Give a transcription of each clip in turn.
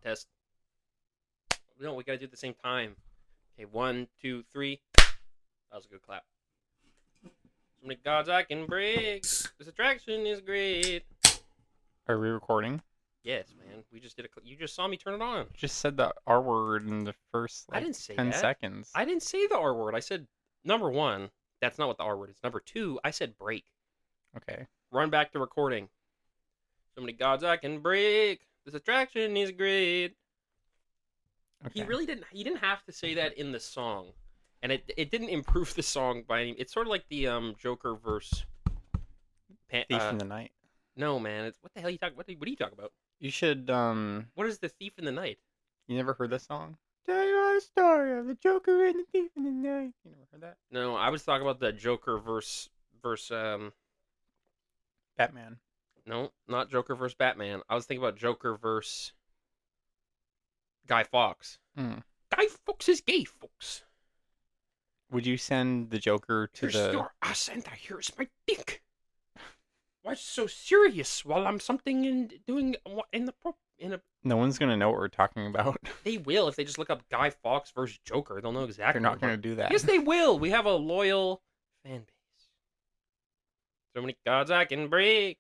contest. No, we gotta do it at the same time. Okay, 1, 2, 3. That was a good clap. So many gods I can break. This attraction is great. Are we recording? Yes, man. We just did a. You just saw me turn it on. You just said the R word in the first I didn't say 10 that. seconds. I didn't say the R word. I said number one. That's not what the R word is. Number two, I said break. Okay. Run back to recording. So many gods I can break. This attraction is great. Okay. He really didn't. He didn't have to say that in the song, and it didn't improve the song by any. It's sort of like the Joker verse. Thief in the Night. No, man. It's what the hell you talking? What are you talking about? You should What is the Thief in the Night? You never heard this song? Tell you a story of the Joker and the Thief in the Night. You never heard that? No, I was talking about the Joker verse Batman. No, not Joker versus Batman. I was thinking about Joker versus Guy Fawkes. Guy Fawkes is gay, folks. Would you send the Joker to Here's your ass and here's my dick. Why so serious while I'm doing in a? No one's gonna know what we're talking about. They will if they just look up Guy Fawkes versus Joker. They'll know exactly. They're not gonna do that. Yes, they will. We have a loyal fan base. So many gods I can break.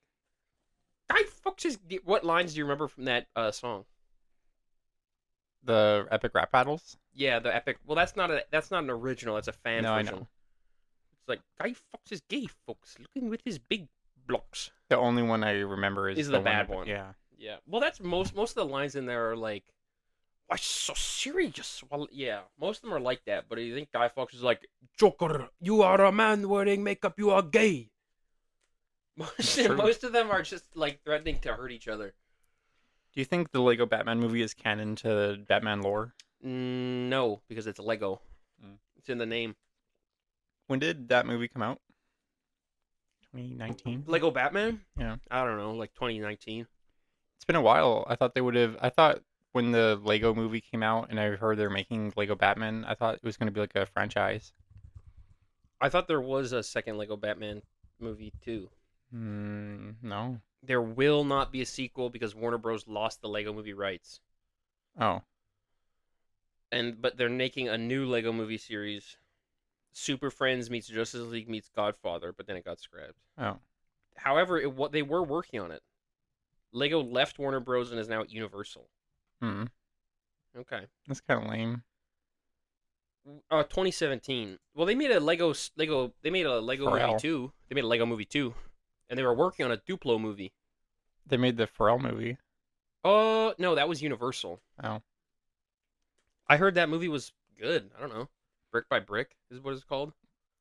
Guy Fawkes is. What lines do you remember from that song? The epic rap battles? Yeah, the epic. Well, that's not an original. That's a fan version. I know. It's like Guy Fawkes is gay, folks, looking with his big blocks. The only one I remember is the bad one. Yeah. Yeah. Well, that's most of the lines in there are like, "Why so serious?" Well, yeah, most of them are like that. But I think Guy Fawkes is like, "Joker, you are a man wearing makeup. You are gay." Most of them are just like threatening to hurt each other. Do you think the Lego Batman movie is canon to Batman lore? No, because it's Lego. It's in the name. When did that movie come out? 2019? Lego Batman? Yeah. I don't know, like 2019. It's been a while. I thought when the Lego movie came out and I heard they're making Lego Batman, I thought it was going to be like a franchise. I thought there was a second Lego Batman movie too. No. There will not be a sequel because Warner Bros. Lost the Lego movie rights. Oh. But they're making a new Lego movie series. Super Friends meets Justice League meets Godfather, but then it got scrapped. Oh. However, they were working on it. Lego left Warner Bros. And is now at Universal. Okay. That's kind of lame. 2017. Well, they made a Lego movie too. They made a Lego movie too. And they were working on a Duplo movie. They made the Pharrell movie. No, that was Universal. Oh. I heard that movie was good. I don't know. Brick by Brick is what it's called.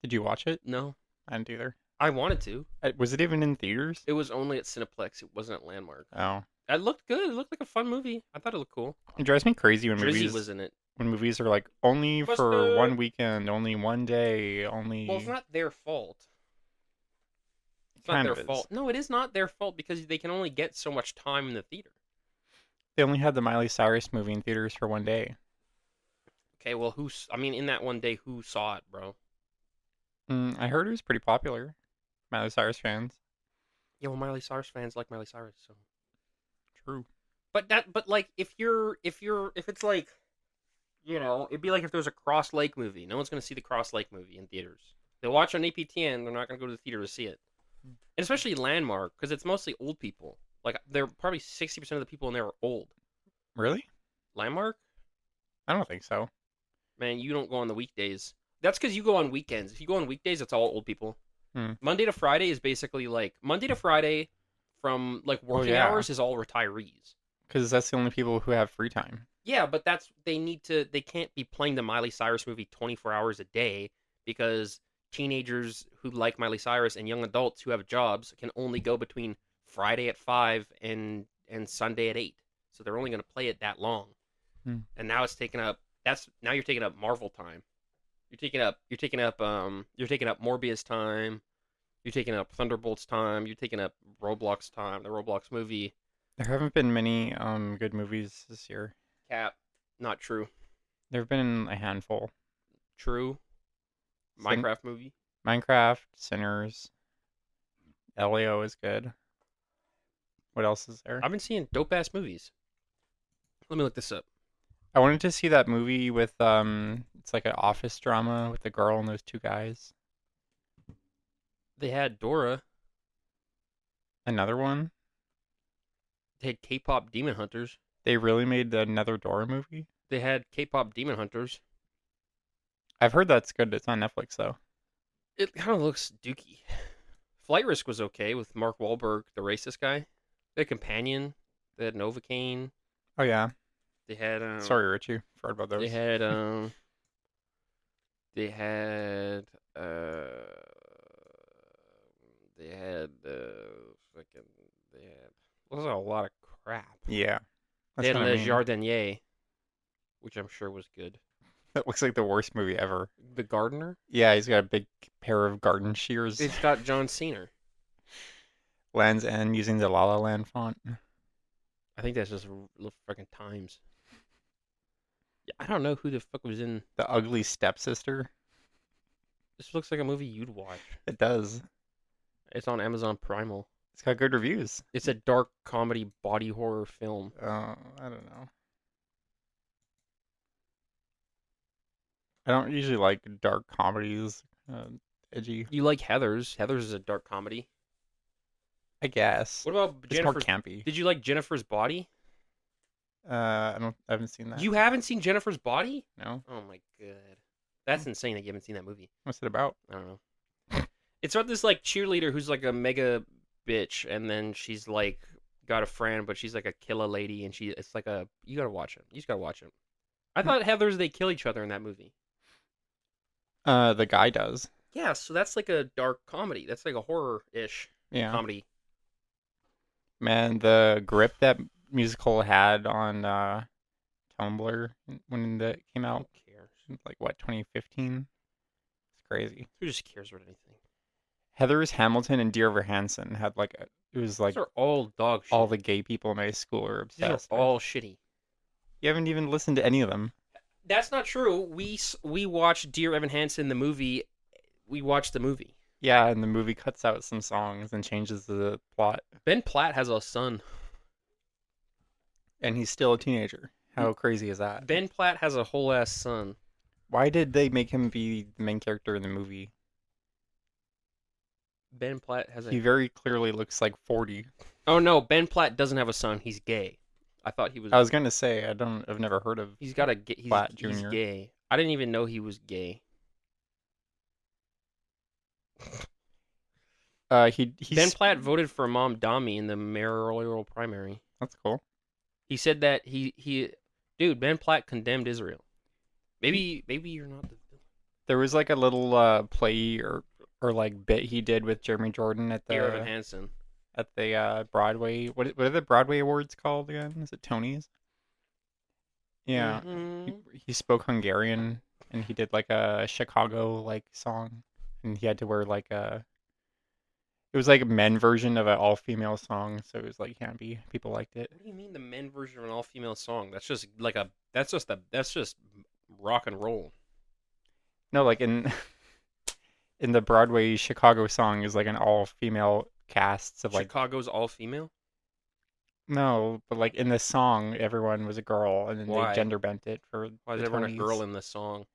Did you watch it? No. I didn't either. I wanted to. Was it even in theaters? It was only at Cineplex. It wasn't at Landmark. Oh. It looked good. It looked like a fun movie. I thought it looked cool. It drives me crazy when Drizzy was in it. When movies are like only for one weekend, only one day, only. Well, it's not their fault. It's not their fault. No, it is not their fault because they can only get so much time in the theater. They only had the Miley Cyrus movie in theaters for one day. Okay, well, in that one day, who saw it, bro? I heard it was pretty popular. Miley Cyrus fans. Yeah, well, Miley Cyrus fans like Miley Cyrus, so. True. But like, if it's like, it'd be like if there's a Cross Lake movie. No one's gonna see the Cross Lake movie in theaters. They'll watch on APTN. They're not gonna go to the theater to see it. And especially Landmark, because it's mostly old people. Like, they're probably 60% of the people in there are old. Really? Landmark? I don't think so. Man, you don't go on the weekdays. That's because you go on weekends. If you go on weekdays, it's all old people. Monday to Friday is basically like Monday to Friday from like working hours is all retirees. Because that's the only people who have free time. Yeah, but they can't be playing the Miley Cyrus movie 24 hours a day because teenagers who like Miley Cyrus and young adults who have jobs can only go between Friday at 5 and Sunday at 8. So they're only going to play it that long. And now it's taking up now you're taking up Marvel time. You're taking up Morbius time. You're taking up Thunderbolts time. You're taking up Roblox time, the Roblox movie. There haven't been many good movies this year. Cap, not true. There have been a handful. True. Minecraft movie. Minecraft, Sinners. LAO is good. What else is there? I've been seeing dope ass movies. Let me look this up. I wanted to see that movie with it's like an office drama with the girl and those two guys. They had Dora. Another one. They had K-pop Demon Hunters. They really made another Dora movie. They had K-pop Demon Hunters. I've heard that's good. It's on Netflix though. It kind of looks dookie. Flight Risk was okay with Mark Wahlberg, the racist guy. They had Companion. They had Novocaine. Oh yeah. They had Sorry, Richie. Forgot about they those. had they had uh they had fucking they had was a lot of crap. Yeah, They that's had what I Le mean. Jardinier, which I'm sure was good. That looks like the worst movie ever. The Gardener. Yeah, he's got a big pair of garden shears. It's got John Cena. Lands End using the La La Land font. I think that's just fucking Times. Yeah, I don't know who the fuck was in. The Ugly Stepsister. This looks like a movie you'd watch. It does. It's on Amazon Primal. It's got good reviews. It's a dark comedy body horror film. I don't know. I don't usually like dark comedies. Edgy, You like Heathers? Heathers is a dark comedy. I guess. What about It's more Jennifer's? campy. Did you like Jennifer's Body? I haven't seen that. You haven't seen Jennifer's Body? No. Oh my god, that's insane that you haven't seen that movie. What's it about? I don't know. It's about this like cheerleader who's like a mega bitch, and then she's like got a friend, but she's like a killer lady, and it's like a you gotta watch it. You just gotta watch it. I thought Heathers they kill each other in that movie. The guy does. Yeah, so that's like a dark comedy. That's like a horror ish Yeah. comedy. Man, the grip that musical had on Tumblr when that came out, Who cares? like what, 2015? It's crazy. Who just cares about anything? Heather's Hamilton and Dear Evan Hansen had it was like These are all dog shit. all the gay people in my school are These are obsessed with. all shitty. You haven't even listened to any of them. That's not true. We watched Dear Evan Hansen the movie. We watched the movie. Yeah, and the movie cuts out some songs and changes the plot, Ben Platt has a son. and he's still a teenager. How crazy is that? Ben Platt has a whole ass son. Why did they make him be the main character in the movie? Ben Platt has He a. very clearly looks like 40. Oh no, Ben Platt doesn't have a son. He's gay. I thought he was. I was gonna say I've never heard of He's got a. Platt He's Jr. gay. I didn't even know he was gay. He's Ben Platt voted for Mom Dami in the mayoral primary. That's cool. He said that dude, Ben Platt condemned Israel. Maybe you're not the. There was like a little play or like bit he did with Jeremy Jordan at Dear Evan the Hansen. Broadway. What are the Broadway awards called again? Is it Tonys? Yeah. Mhm. He spoke Hungarian and he did like a Chicago like song, and he had to wear like a. It was like a men version of an all female song, so it was like campy. People liked it. What do you mean the men version of an all female song? That's just like a. That's just rock and roll. No, like in the Broadway Chicago song is like an all female cast of like. Chicago's all female. No, but like in the song, everyone was a girl, and then Why? they gender bent it for Why is the everyone a girl Tonys. in this song?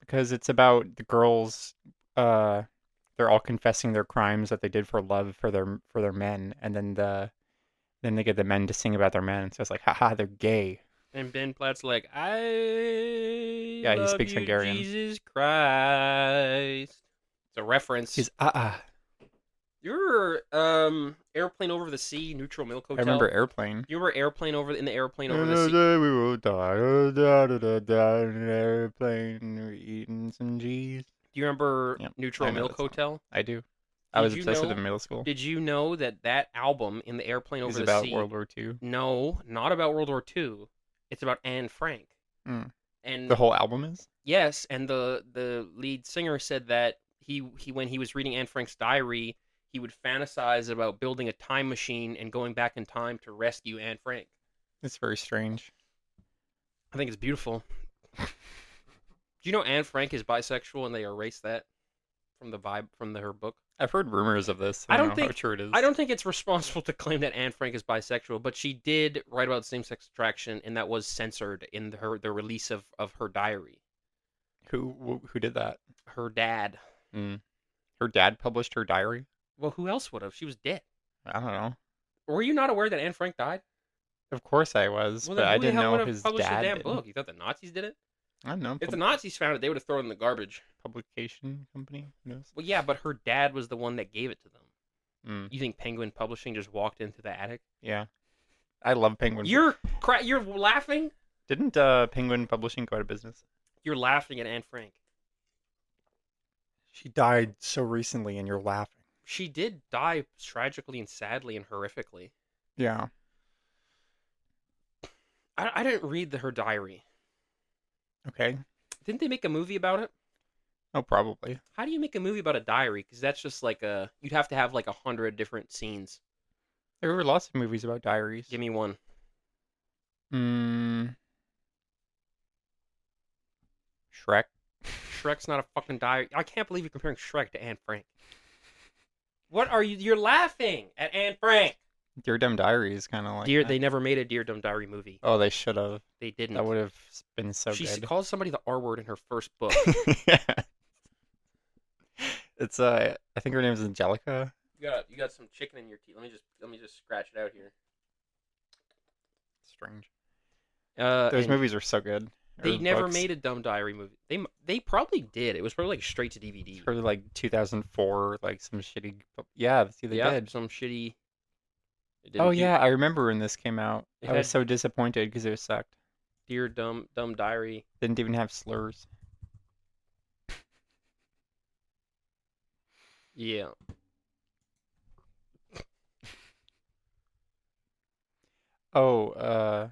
Because it's about the girls. They're all confessing their crimes that they did for love for their men, and then they get the men to sing about their men. So it's like, haha, they're gay. And Ben Platt's like, I Yeah, he love speaks you, Hungarian. Jesus Christ. It's a reference. He's You're Airplane Over the Sea, Neutral Milk I Hotel. remember Airplane. You remember Airplane over in the Airplane Over the Sea? We will die in an airplane, we're eating some cheese. Do you remember Yep, Neutral I know Milk that song. Hotel? I do. I Did was you obsessed with know- it in middle school. Did you know that album in the Airplane It was Over the about Sea? World War II. No, not about World War II. It's about Anne Frank. Mm. And The whole album is? yes, and the lead singer said that he when he was reading Anne Frank's diary, he would fantasize about building a time machine and going back in time to rescue Anne Frank. It's very strange. I think it's beautiful. Do you know Anne Frank is bisexual and they erased that from the vibe from her book. I've heard rumors of this. I I don't don't know how think true it is. I don't think it's responsible to claim that Anne Frank is bisexual, but she did write about same-sex attraction, and that was censored in the release of her diary. Who did that? Her dad. Mm. Her dad published her diary? Well, who else would have? She was dead. I don't know. Were you not aware that Anne Frank died? Of course I was, Well, but then I who the didn't hell know would have his published the dad damn did. book? You thought the Nazis did it? I don't know. If the Nazis found it, they would have thrown it in the garbage. Publication company? Who knows? Well, yeah, but her dad was the one that gave it to them. Mm. You think Penguin Publishing just walked into the attic? Yeah. I love Penguin. You're laughing? Didn't Penguin Publishing go out of business? You're laughing at Anne Frank. She died so recently and you're laughing. She did die tragically and sadly and horrifically. Yeah. I didn't read her diary. Okay. Didn't they make a movie about it? Oh, probably. How do you make a movie about a diary? Because that's just like you'd have to have like 100 different scenes. There were lots of movies about diaries. Give me one. Shrek. Shrek's not a fucking diary. I can't believe you're comparing Shrek to Anne Frank. What are you? You're laughing at Anne Frank. Dear Dumb Diary is kind of like Dear, that. they never made a Dear Dumb Diary movie. Oh, they should have. They didn't. That would have been so She good. calls somebody the R word in her first book. Yeah. It's I think her name is Angelica. You got some chicken in your teeth. Let me just scratch it out here. Strange. Those movies are so good. They Or never books. made a Dumb Diary movie. They probably did. It was probably like straight to DVD. It's probably like 2004, like some shitty. Yeah, see, they did. Some shitty. Oh yeah, I remember when this came out. It I was had- so disappointed because it sucked. Dear Dumb Diary. Didn't even have slurs. Yeah. Oh,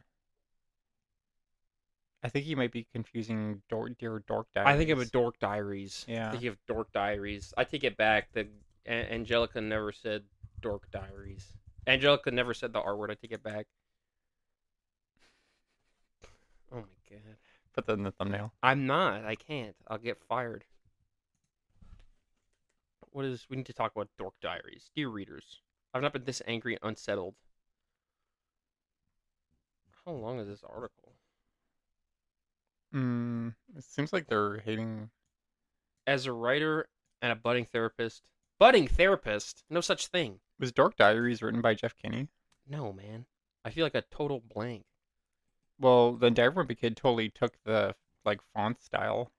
I think you might be confusing Dear Dork Diaries. I think of a Dork Diaries. Yeah. I think of Dork Diaries. I take it back. Angelica never said Dork Diaries. Angelica never said the R word. I take it back. Oh my god. Put that in the thumbnail. I'm not. I can't. I'll get fired. We need to talk about Dork Diaries. Dear readers, I've not been this angry and unsettled. How long is this article? It seems like they're hating. As a writer and a budding therapist. Budding therapist? No such thing. Was Dork Diaries written by Jeff Kinney? No, man. I feel like a total blank. Well, the Diary Kid totally took the like font style.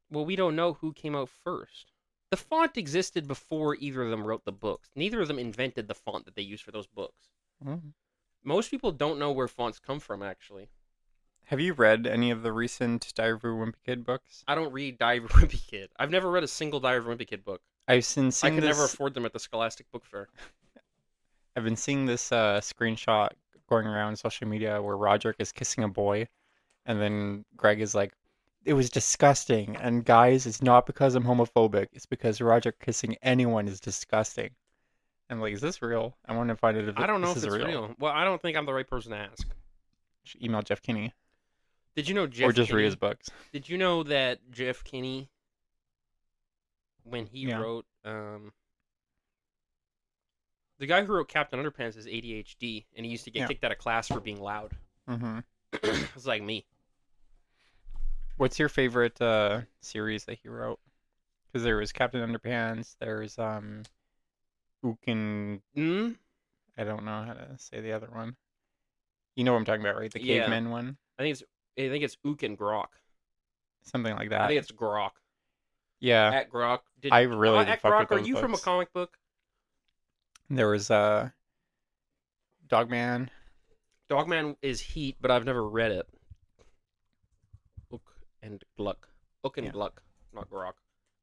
Well, we don't know who came out first. The font existed before either of them wrote the books. Neither of them invented the font that they used for those books. Mm. Most people don't know where fonts come from, actually. Have you read any of the recent Diary of a Wimpy Kid books? I don't read Diary of a Wimpy Kid. I've never read a single Diary of a Wimpy Kid book. I've been seeing I could this. never afford them at the Scholastic Book Fair. I've been seeing this screenshot going around social media where Roderick is kissing a boy, and then Greg is like, "It was disgusting." And guys, it's not because I'm homophobic. It's because Roderick kissing anyone is disgusting. I'm like, is this real? I want to find out if I don't know if this it's is real. Well, I don't think I'm the right person to ask. Should email Jeff Kinney Did you know Jeff or just Kinney, read his books. Did you know that Jeff Kinney, when he Yeah. wrote, the guy who wrote Captain Underpants has ADHD, and he used to get Yeah. kicked out of class for being loud. Mm-hmm. It's like me. What's your favorite series that he wrote? Because there was Captain Underpants. There's Ook and Mm? I don't know how to say the other one. You know what I'm talking about, right? The Yeah. caveman one, I think it's Ook and Grok. something like I that. think it's Grok. Yeah, At Grok. I really At fuck Grok, with are those you from a books. comic book? There was Dogman. Dogman is Heat, but I've never read it. Ook and Gluck. Ook and Yeah. Gluck, not Grok.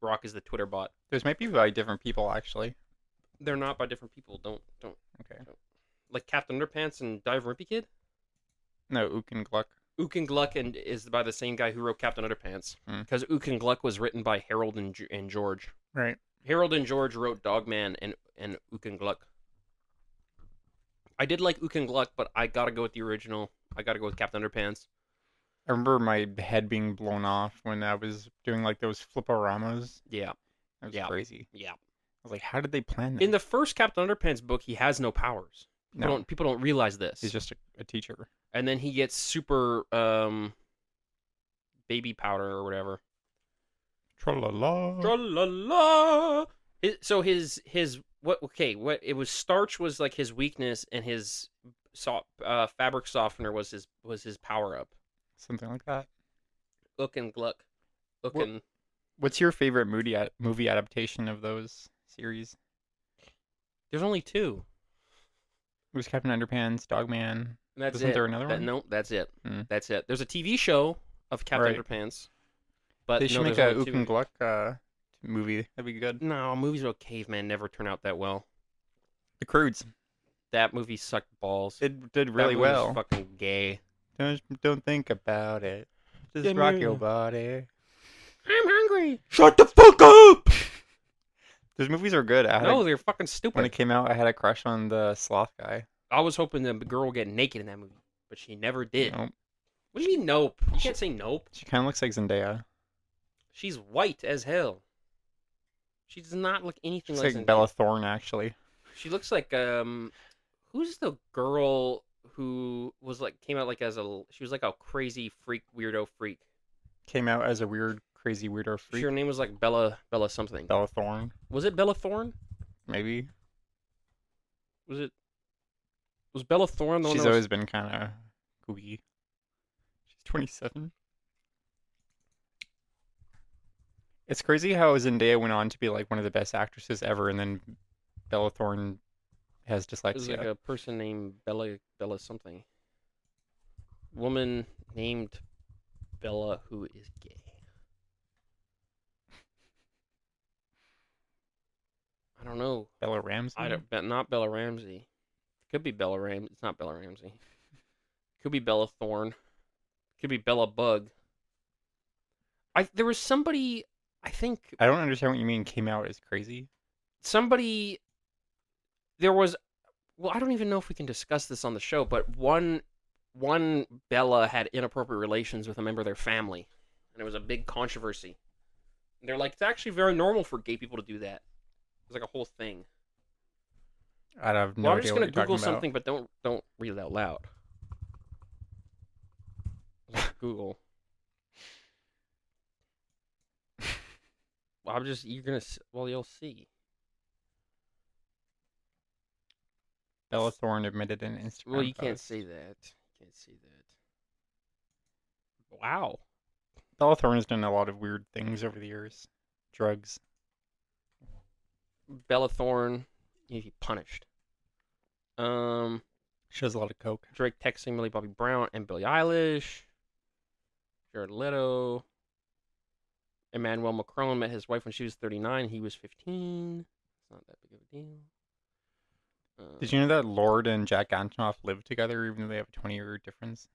Grok is the Twitter bot. Those might be by different people actually. They're not by different people. Don't. Okay. Like Captain Underpants and Dive Rimpy Kid? No, Ook and Gluck. Ook and Gluck is by the same guy who wrote Captain Underpants. Hmm. Because Ook and Gluck was written by Harold and George. Right. Harold and George wrote Dogman and Ook and Gluck. I did like Ook and Gluck, but I gotta go with the original. I gotta go with Captain Underpants. I remember my head being blown off when I was doing like those fliporamas, Yeah. That was Yeah, crazy. yeah. I was like, how did they plan In that? the first Captain Underpants book, he has no powers. No, People don't realize he's this. just a teacher. And then he gets super baby powder or whatever. Tra-la-la. Tra la la. So his what? Okay, what it was. Starch was like his weakness, and his fabric softener was his power up. Something like that. Look and gluck. Look What and What's your favorite movie adaptation of those series? there's only two. It was Captain Underpants, Dogman. And that's Wasn't it. there another one? No, that's it. Hmm. That's it. There's a TV show of Captain Right. Underpants, They but should no, make there's a only Ook and two. Gluck movie. That'd be good. No, movies about caveman never turn out that well. The Croods. That movie sucked balls. It did That really movie was well. fucking gay. Don't think about it. Just Give rock me your a- body. I'm hungry. Shut the fuck up! Those movies are good. No, they're fucking When stupid. it came out, I had a crush on the sloth guy. I was hoping the girl would get naked in that movie, but she never did. Nope. What do you mean nope? You can't say nope. She kind of looks like Zendaya. She's white as hell. She does not look anything She's like like Zendaya. Bella Thorne, actually. She looks like who's the girl who was like came out like as a she was like a crazy freak weirdo freak. Came out as a weird, crazy weirdo freak. Her name was like Bella something. Bella Thorne, Was it Bella Thorne? maybe. Was Bella Thorne the one She's that was always been kind of goofy. She's 27. It's crazy how Zendaya went on to be like one of the best actresses ever, and then Bella Thorne has it was like dyslexia. a person named Bella something. Woman named Bella who is gay. I don't know. Bella Ramsey. I don't, but not Bella Ramsey. Could be Bella Ramsey. It's not Bella Ramsey. Could be Bella Thorne. Could be Bella Bug. There was somebody. I think I don't understand what you mean. Came out as crazy. somebody. There was. Well, I don't even know if we can discuss this on the show, but one Bella had inappropriate relations with a member of their family, and it was a big controversy. And they're like, it's actually very normal for gay people to do that. It was like a whole thing. I have no Well, I'm idea just what gonna you're talking Google about. something, but don't read it out loud. Google. Well, well, you'll see. Bella Thorne admitted in Instagram Well, you can't post. say that. You can't say that. Wow. Bella Thorne has done a lot of weird things over the years. Drugs. Bella Thorne, you need to be punished. She does a lot of coke. Drake texting Millie Bobby Brown and Billie Eilish. Jared Leto. Emmanuel Macron met his wife when she was 39. He was 15. It's not that big of a deal. Did you know that Lorde and Jack Antonoff live together even though they have a 20-year difference?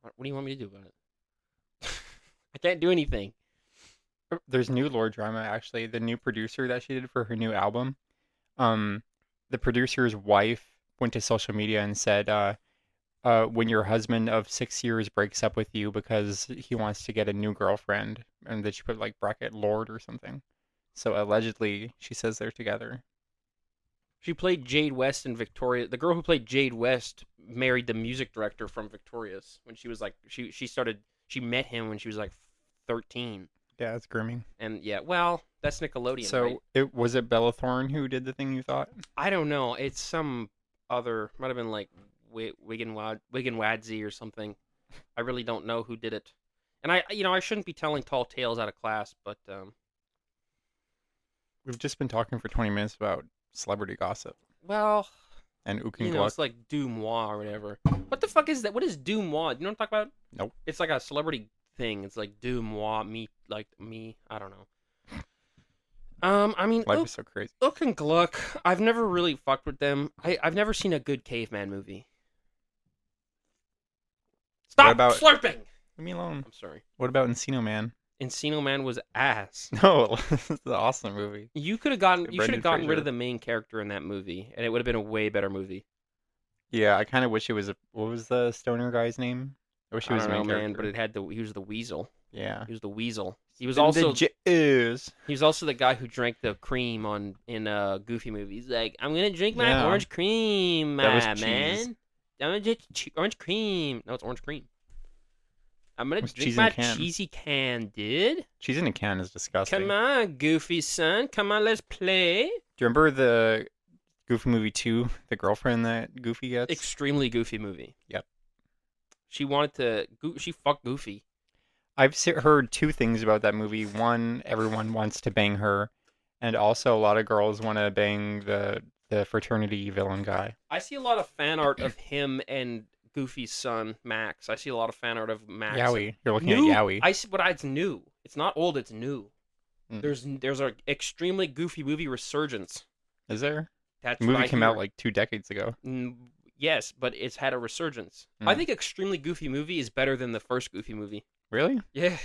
What do you want me to do about it? I can't do anything. There's new Lorde drama, actually. The new producer that she did for her new album. The producer's wife went to social media and said, when your husband of 6 years breaks up with you because he wants to get a new girlfriend, and then she put like bracket Lord or something. So allegedly, she says they're together. She played Jade West in Victoria. The girl who played Jade West married the music director from Victorious when she was like she met him when she was like 13. Yeah, it's grooming. And yeah, well, that's Nickelodeon, So right? was it Bella Thorne who did the thing you thought? I don't know. It's some other might have been like Wigan Wadsey or something. I really don't know who did it. And I shouldn't be telling tall tales out of class, but We've just been talking for 20 minutes about celebrity gossip well, and Ook you and know, Gluck. it's like Dumois or whatever. What the fuck is that? What is Dumois? You know what I'm talking about? Nope. It's like a celebrity thing. It's like Dumois, me. I don't know. I mean, Life is so crazy. Ook and Gluck. I've never really fucked with them. I've never seen a good caveman movie. Stop about- slurping. Leave me alone. I'm sorry. What about Encino Man? Encino Man was ass. No, this is an awesome movie. You should have gotten Brendan rid Fraser. of the main character in that movie, and it would have been a way better movie. Yeah, I kind of wish it was what was the stoner guy's name? I wish he I was don't the know, main man, character. but he was the weasel. Yeah, He was the weasel. He was Spin the also juice. he was also the guy who drank the cream on in Goofy movie. He's like, I'm gonna drink my Yeah, orange cream, that was my cheese. man. I'm gonna drink orange cream. No, it's orange cream. I'm gonna It was drink cheese in a my can. cheesy can, dude. Cheese in a can is Come disgusting. on, Goofy son. Come on, let's play. Do you remember the Goofy movie 2, the girlfriend that Goofy gets? Extremely Goofy movie. Yep. She wanted to. She fucked Goofy. I've heard two things about that movie. One, everyone wants to bang her, and also a lot of girls want to bang the fraternity villain guy. I see a lot of fan art of him and Goofy's son Max. I see a lot of fan art of Max and Yowie. You're looking at new. Yowie. I see, but it's new. It's not old. It's new. Mm. There's a extremely Goofy movie resurgence. Is there? That's The what movie I came out hear. like 2 decades ago. Yes, but it's had a resurgence. I Mm. think extremely Goofy movie is better than the first Goofy movie. Really? Yeah,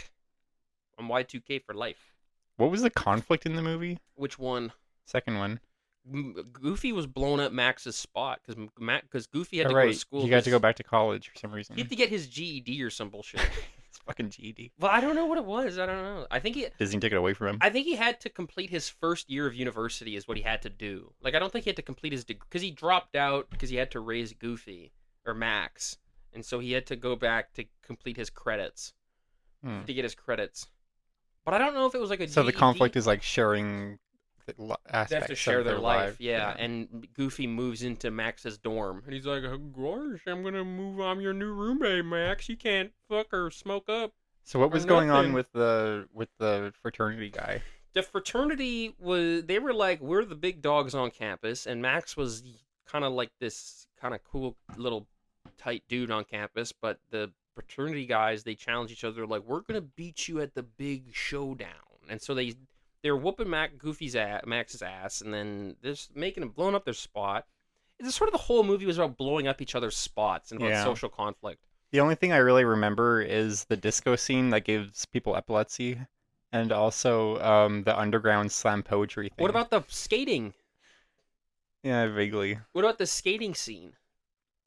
I'm Y2K for life. What was the conflict in the movie? Which one? Second one. Goofy was blowing up Max's spot because Goofy had Oh, to go to right. school. He got to go 'cause back to college for some He had reason. to get his GED or some bullshit. It's fucking GD. Well, I don't know what it was. I don't know. Disney took it away from him. I think he had to complete his first year of university is what he had to do. Like I don't think he had to complete his degree because he dropped out because he had to raise Goofy or Max, and so he had to go back to complete his credits Hmm. to get his credits. But I don't know if it was like a So the GED. conflict is like sharing the They have to aspects share of their their life, life. yeah. And Goofy moves into Max's dorm, and he's like, "Gosh, I'm gonna move. I'm your new roommate, Max. You can't fuck or smoke up So what or was going on nothing." with the fraternity guy? The fraternity was they were like we're the big dogs on campus, and Max was kind of like this kind of cool little tight dude on campus, but the fraternity guys they challenge each other like we're gonna beat you at the big showdown, and so they're whooping Max's ass, and then they're just making him blowing up their spot. It's sort of the whole movie was about blowing up each other's spots and about Yeah. social conflict. The only thing I really remember is the disco scene that gives people epilepsy, and also the underground slam poetry What thing. about the skating? Yeah, vaguely. What about the skating scene?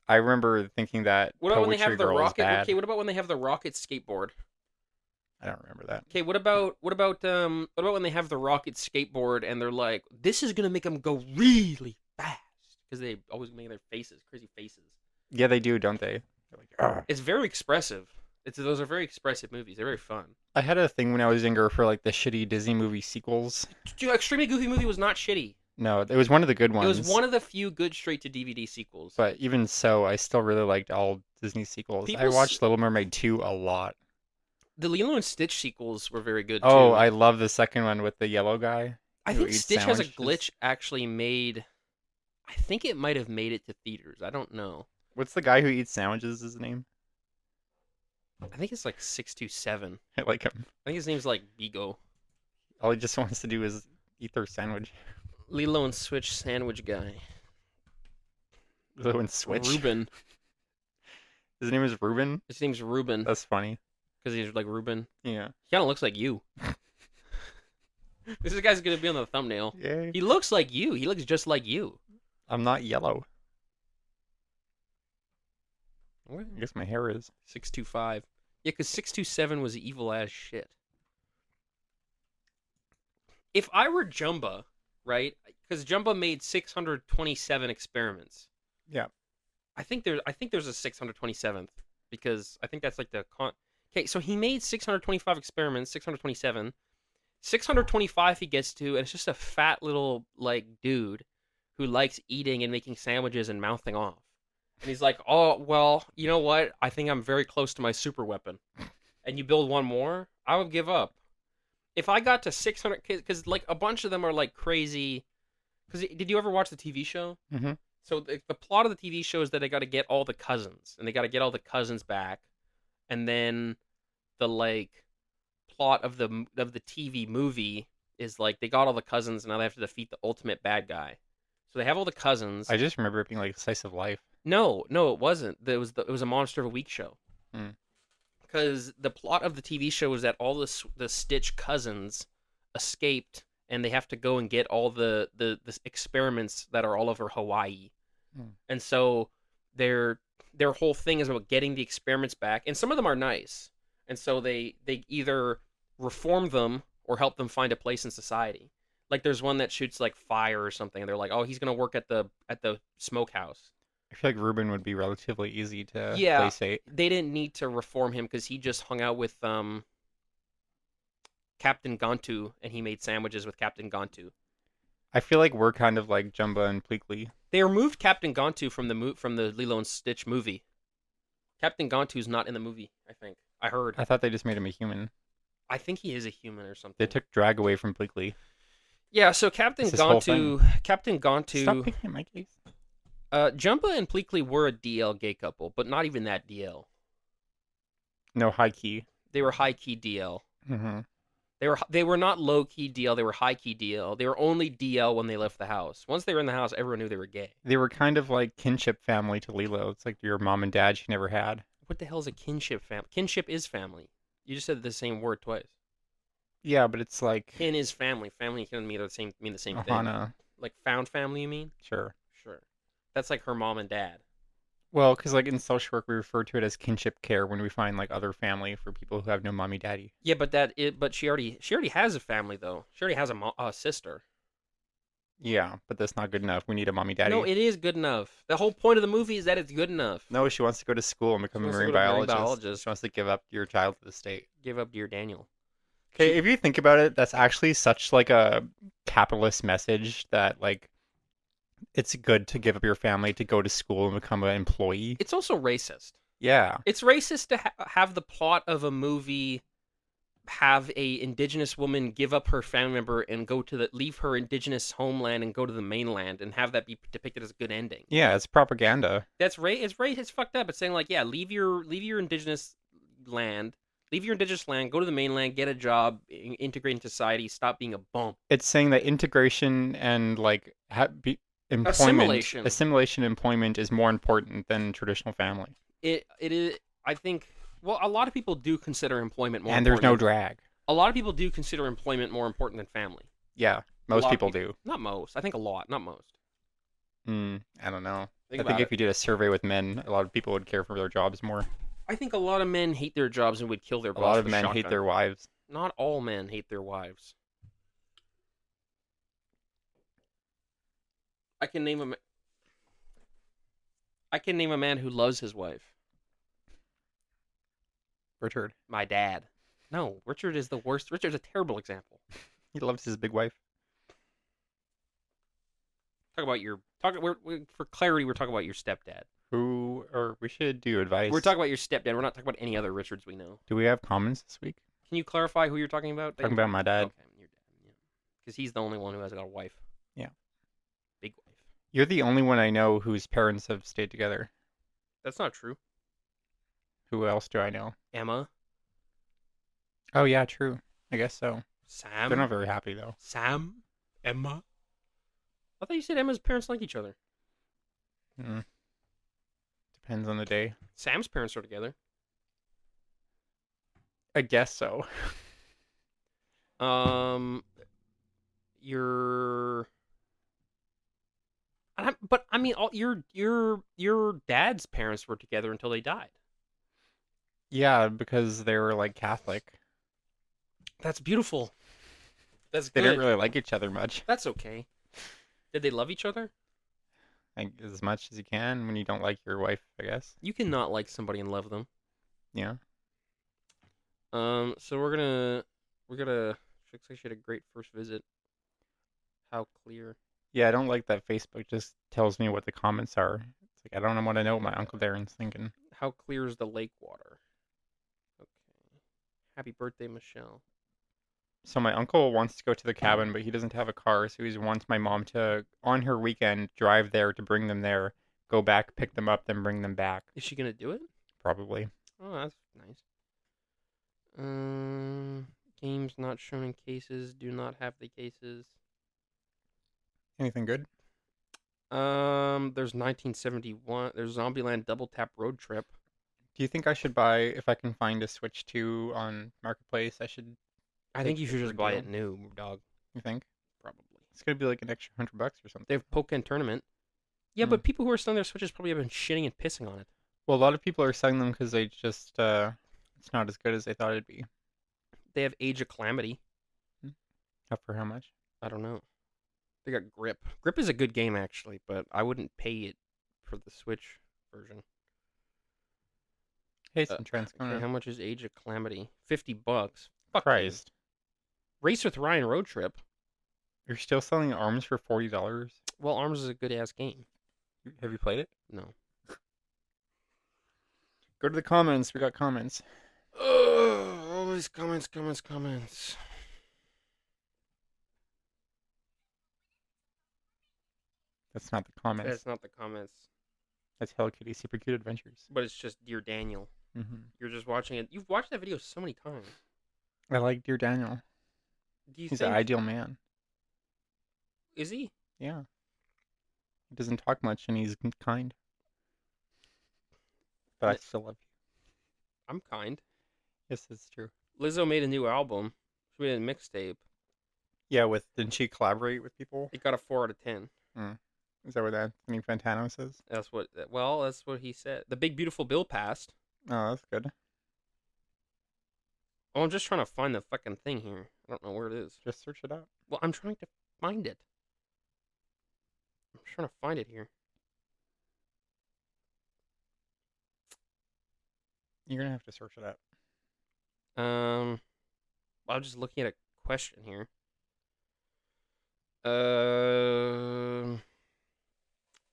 I remember thinking that What about when they Poetry have the Girl is rocket? bad. Okay, what about when they have the rocket skateboard? I don't remember that. Okay, what about when they have the rocket skateboard and they're like, this is gonna make them go really fast because they always make their faces, crazy faces. Yeah, they do, don't they? They're like, "Arr." It's very expressive. Those are very expressive movies. They're very fun. I had a thing when I was younger for like the shitty Disney movie sequels. Dude, Extremely Goofy movie was not shitty. No, it was one of the good It was ones. one of the few good straight to DVD sequels. But even so, I still really liked all Disney sequels. I People's watched Little Mermaid 2 a lot. the Lilo and Stitch sequels were very good too. Oh, I love the second one with the yellow guy I who think eats Stitch has a sandwiches. glitch actually made. I think it might have made it to theaters. I don't know. What's the guy who eats sandwiches? His name? I think it's like 627. I like him. I think his name's like Bigo. All he just wants to do is eat their sandwich. Lilo and Switch sandwich guy. Lilo and Switch. Ruben. His name is Ruben. His name's Ruben That's funny. because he's like Ruben. Yeah. He kind of looks like you. This guy's gonna be on the thumbnail. Yay. He looks like you. He looks just like you. I'm not yellow. I guess my hair is. 625. Yeah, because 627 was evil as shit. If I were Jumba, right? Because Jumba made 627 experiments. Yeah. I think there's a 627th because I think that's like the con. Okay, so he made 625 experiments, 627. 625 he gets to, and it's just a fat little like dude who likes eating and making sandwiches and mouthing off. And he's like, "Oh, well, you know what? I think I'm very close to my super weapon." And you build one more, I would give up. If I got to 600, because like a bunch of them are like crazy. Because did you ever watch the TV show? Mm-hmm. So the plot of the TV show is that they got to get all the cousins, and they got to get all the cousins back, and then the like plot of the TV movie is like they got all the cousins, and now they have to defeat the ultimate bad guy. So they have all the cousins. I just remember it being like Slice of Life. No, it wasn't. It was a Monster of the Week show. Hmm. Because the plot of the TV show is that all the Stitch cousins escaped, and they have to go and get all the experiments that are all over Hawaii. Hmm. And so their whole thing is about getting the experiments back, and some of them are nice. And so they either reform them or help them find a place in society. Like there's one that shoots like fire or something, and they're like, oh, he's gonna work at the smokehouse. I feel like Ruben would be relatively easy to Yeah, placate. they didn't need to reform him because he just hung out with Captain Gontu, and he made sandwiches with Captain Gontu. I feel like we're kind of like Jumba and Pleakley. They removed Captain Gontu from the Lilo and Stitch movie. Captain Gontu's not in the movie. I think I heard. I thought they just made him a human. I think he is a human or They something. took drag away from Pleakley. Yeah, so Captain It's this whole thing. Captain Stop Gontu, picking at my case. Jumba and Pleakley were a DL gay couple, but not even that DL. No, high key. They were high key DL. Mm-hmm. They were not low key DL. They were high key DL. They were only DL when they left the house. Once they were in the house, everyone knew they were gay. They were kind of like kinship family to Lilo. It's like your mom and dad she never had. What the hell is a kinship family? Kinship is family. You just said the same word twice. Yeah, but it's like Kin is family. Family can mean the same thing. Ohana. Like found family, you mean? Sure. Sure. That's like her mom and dad. Well, because like in social work, we refer to it as kinship care when we find like other family for people who have no mommy daddy. Yeah, but she already has a family though. She already has a sister. Yeah, but that's not good enough. We need a mommy daddy. No, it is good enough. The whole point of the movie is that it's good enough. No, she wants to go to school and become a wants to marine go to marine biologist. biologist. She wants to give up your child to the state. Give up dear Daniel. Okay, if you think about it, that's actually such like a capitalist message that like it's good to give up your family to go to school and become an employee. It's also racist. Yeah. It's racist to have the plot of a movie have a indigenous woman give up her family member and leave her indigenous homeland and go to the mainland and have that be depicted as a good ending. Yeah, it's propaganda. It's fucked up. It's saying like, yeah, leave your indigenous land, go to the mainland, get a job, integrate in society, stop being a bum. It's saying that integration and like assimilation employment is more important than traditional family. It is. I think. Well, a lot of people do consider employment more. And there's no drag. A lot of people do consider employment more important than family. Yeah, most people do. Not most. I think a lot. Not most. I don't know. Think I think if you did a survey with men, a lot of people would care for their jobs more. I think a lot of men hate their jobs and would kill their boss. A lot of with men shotgun. hate their wives. Not all men hate their wives. I can name a man who loves his wife. Richard. My dad. No, Richard is the worst. Richard's a terrible example. He loves his big wife. For clarity, we're talking about your stepdad. We should do advice. We're talking about your stepdad. We're not talking about any other Richards we know. Do we have comments this week? Can you clarify who you're talking about? Talking about my dad. Okay, your dad. Yeah, because he's the only one who has got a wife. Yeah. Big wife. You're the only one I know whose parents have stayed together. That's not true. Who else do I know? Emma. Oh yeah, true. I guess so. Sam. They're not very happy though. Sam. Emma. I thought you said Emma's parents like each other. Depends on the day. Sam's parents are together. I guess so. Your. But I mean, your dad's parents were together until they died. Yeah, because they were like Catholic. That's beautiful. That's They good. didn't really like each other much. That's okay. Did they love each other? As much as you can when you don't like your wife, I guess. You cannot like somebody and love them. Yeah. So we're gonna looks like she had a great first visit. How clear? Yeah, I don't like that Facebook just tells me what the comments are. It's like I don't want to know what my Uncle Darren's thinking. How clear is the lake water? Okay. Happy birthday, Michelle. So my uncle wants to go to the cabin, but he doesn't have a car, so he wants my mom to, on her weekend, drive there to bring them there, go back, pick them up, then bring them back. Is she gonna do it? Probably. Oh, that's nice. Games not shown in cases. Do not have the cases. Anything good? There's 1971. There's Zombieland Double Tap Road Trip. Do you think I should buy, if I can find a Switch 2 on Marketplace, I think you should just buy deal. it new, dog. You think? Probably. It's going to be like an extra $100 or something. They have Pokken Tournament. Yeah, but people who are selling their Switches probably have been shitting and pissing on it. Well, a lot of people are selling them because they just, it's not as good as they thought it'd be. They have Age of Calamity. Up for how much? I don't know. They got Grip. Grip is a good game actually, but I wouldn't pay it for the Switch version. Hey, some trends coming Okay, in. how much is Age of Calamity? $50. Fuck you. Christ. Race with Ryan Road Trip. You're still selling ARMS for $40? Well, ARMS is a good ass game. Have you played it? No. Go to the comments. We got comments. All these comments. That's not the comments. That's not the comments, That's Hello Kitty Super Cute Adventures. but it's just Dear Daniel. Mm-hmm. You're just watching it. You've watched that video so many times. I like Dear Daniel. Do you He's think an ideal man. is he? Yeah. He doesn't talk much and he's kind. But I still love you. I'm kind. Yes, that's true. Lizzo made a new album. She made a mixtape. Yeah, didn't she collaborate with people? It got a 4 out of 10. Is that what Anthony Fantano says? That's what he said. The Big Beautiful Bill passed. Oh, that's good. Oh, I'm just trying to find the fucking thing here. I don't know where it is. Just search it out. Well, I'm trying to find it. I'm trying to find it here. You're gonna have to search it out. I'm just looking at a question here.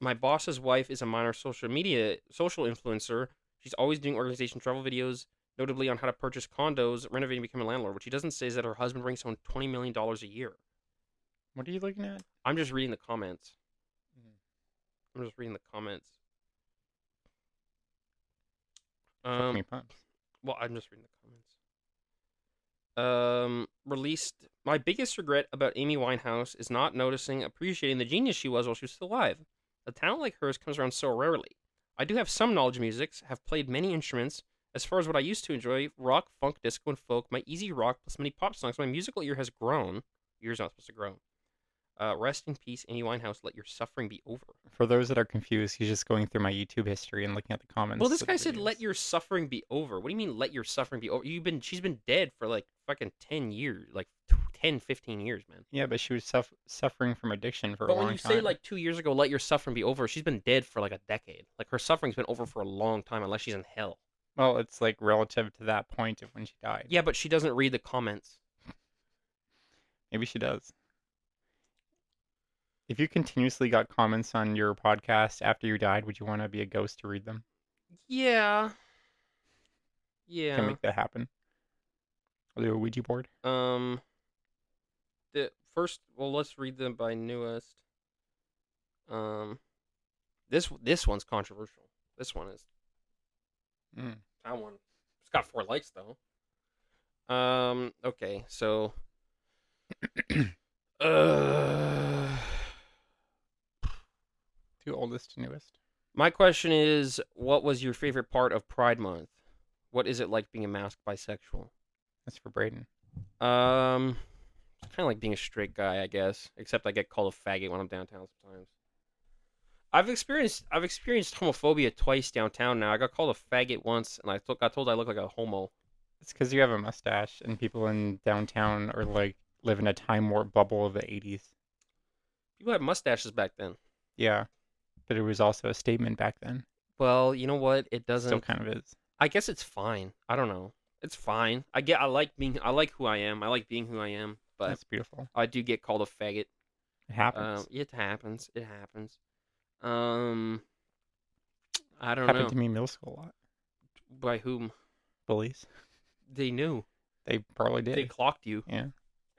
My boss's wife is a minor social influencer. She's always doing organization travel videos, notably on how to purchase condos, renovating, become a landlord. What she doesn't say is that her husband brings home $20 million a year. What are you looking at? I'm just reading the comments. I'm just reading the comments. Fuck me pumps. Well, I'm just reading the comments. Released. My biggest regret about Amy Winehouse is not appreciating the genius she was while she was still alive. A talent like hers comes around so rarely. I do have some knowledge of music, have played many instruments. As far as what I used to enjoy, rock, funk, disco, and folk, my easy rock plus many pop songs, my musical ear has grown. Ear's not supposed to grow. Rest in peace, Amy Winehouse. Let your suffering be over. For those that are confused, he's just going through my YouTube history and looking at the comments. Well, this guy said, "Let your suffering be over." What do you mean, "Let your suffering be over"? She's been dead for like fucking 10 years, like 10, 15 years, man. Yeah, but she was suffering from addiction for a But long when you time. say like 2 years ago, "Let your suffering be over," she's been dead for like a decade. Like her suffering's been over for a long time, unless she's in hell. Well, it's like relative to that point of when she died. Yeah, but she doesn't read the comments. Maybe she does. If you continuously got comments on your podcast after you died, would you want to be a ghost to read them? Yeah. Can make that happen. I'll do a Ouija board. The first, well, let's read them by newest. This one's controversial. This one is. That one. It's got 4 likes though. Okay, so. Oldest to newest. My question is, what was your favorite part of Pride Month? What is it like being a masked bisexual? That's for Braden. It's kind of like being a straight guy, I guess. Except I get called a faggot when I'm downtown sometimes. I've experienced homophobia twice downtown now. I got called a faggot once, and I got told I look like a homo. It's because you have a mustache, and people in downtown are like live in a time warp bubble of the 80s. People had mustaches back then. Yeah. But it was also a statement back then. Well, you know what? It doesn't. Still kind of is. I guess it's fine. I don't know. It's fine. I like who I am. I like being who I am. But that's beautiful. I do get called a faggot. It happens. It happens. I don't know. Happened to me in middle school a lot. By whom? Bullies. They knew. They probably did. They clocked you. Yeah.